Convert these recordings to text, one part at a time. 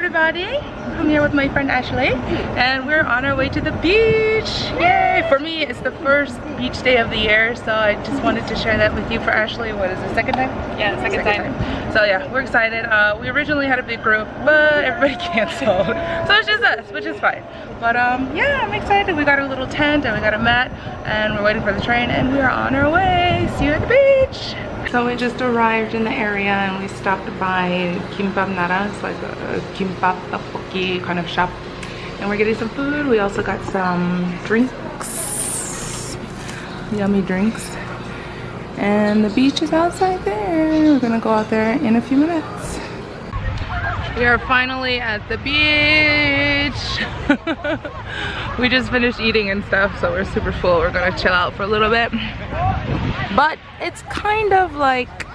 everybody, I'm here with my friend Ashley and we're on our way to the beach. Yay! For me it's the first beach day of the year, so I just wanted to share that with you. For Ashley, what is it, second time? Yeah, second time. So yeah, we're excited. We originally had a big group but everybody canceled, so it's just us, which is fine. But yeah, I'm excited. We got a little tent and we got a mat and we're waiting for the train and we are on our way. See you at the beach. So we just arrived in the area and we stopped by Gimbal Nara. It's like a gimbap tteokbokki kind of shop. And we're getting some food. We also got some drinks. Yummy drinks. And the beach is outside there. We're gonna go out there in a few minutes. We are finally at the beach. We just finished eating and stuff, so we're super full. We're gonna chill out for a little bit. But it's kind of like,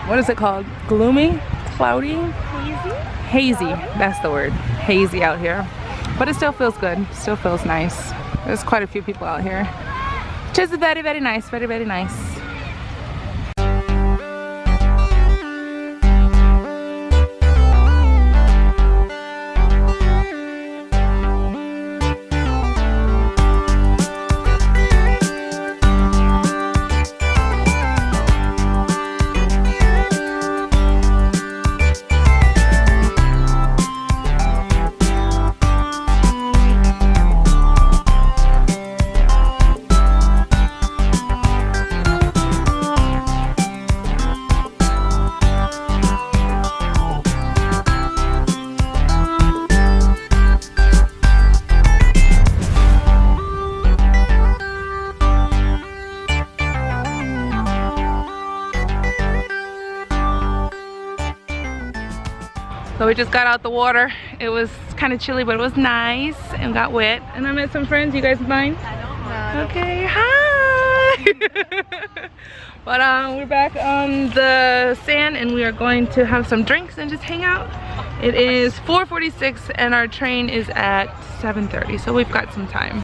what is it called? Gloomy? Cloudy? Hazy? Hazy, that's the word. Hazy out here. But it still feels good. Still feels nice. There's quite a few people out here. Which is very, very nice. Very, very nice. So we just got out the water. It was kind of chilly, but it was nice and got wet. And I met some friends. You guys mind? No. Okay, hi! But we're back on the sand and we are going to have some drinks and just hang out. It is 4:46 and our train is at 7:30, so we've got some time.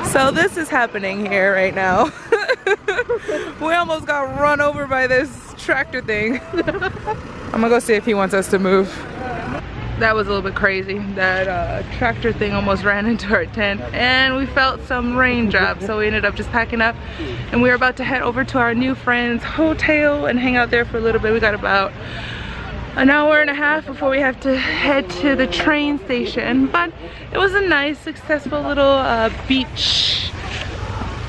So this is happening here right now. We almost got run over by this tractor thing. I'm gonna go see if he wants us to move. That was a little bit crazy. That tractor thing almost ran into our tent and we felt some raindrops, so we ended up just packing up and we were about to head over to our new friend's hotel and hang out there for a little bit. We got about an hour and a half before we have to head to the train station, but it was a nice, successful little beach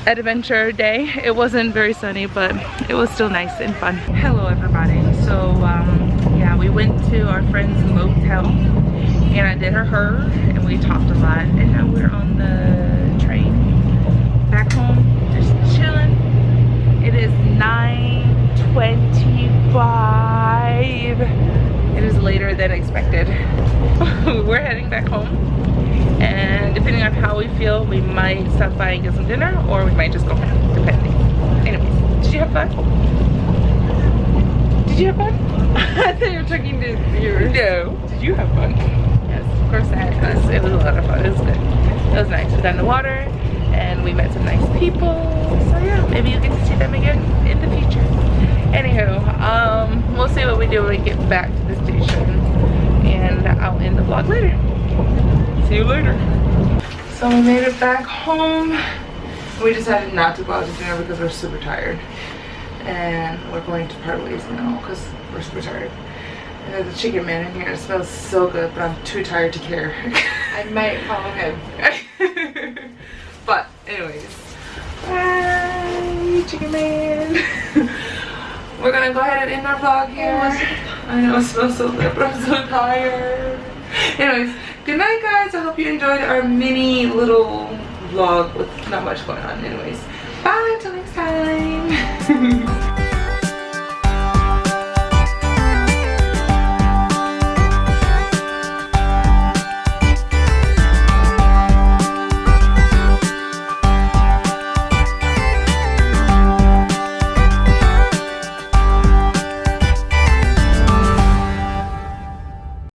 adventure day. It wasn't very sunny, but it was still nice and fun. Hello everybody. So yeah, we went to our friend's motel and I did her and we talked a lot, and now we're on the train back home, just chilling. It is 9:25. It is later than expected. We're heading back home, and depending on how we feel, we might stop by and get some dinner, or we might just go home, depending. Anyways, did you have fun? Did you have fun? I thought you were talking to viewers. No. Did you have fun? Yes, of course I had fun. It was a lot of fun. It was good. It was nice. We got in the water and we met some nice people. So yeah, maybe you get to see them again in the future. Anywho, we'll see what we do when we get back to the station, and I'll end the vlog later. See you later. So we made it back home. We decided not to go out to dinner because we're super tired. And we're going to part ways now because we're super tired. And there's a chicken man in here. It smells so good, but I'm too tired to care. I might follow him. But anyways, bye, chicken man. We're gonna go ahead and end our vlog here. I know it smells so good, but I'm so tired. Anyways, good night guys. I hope you enjoyed our mini little vlog with not much going on. Anyways, bye until next time.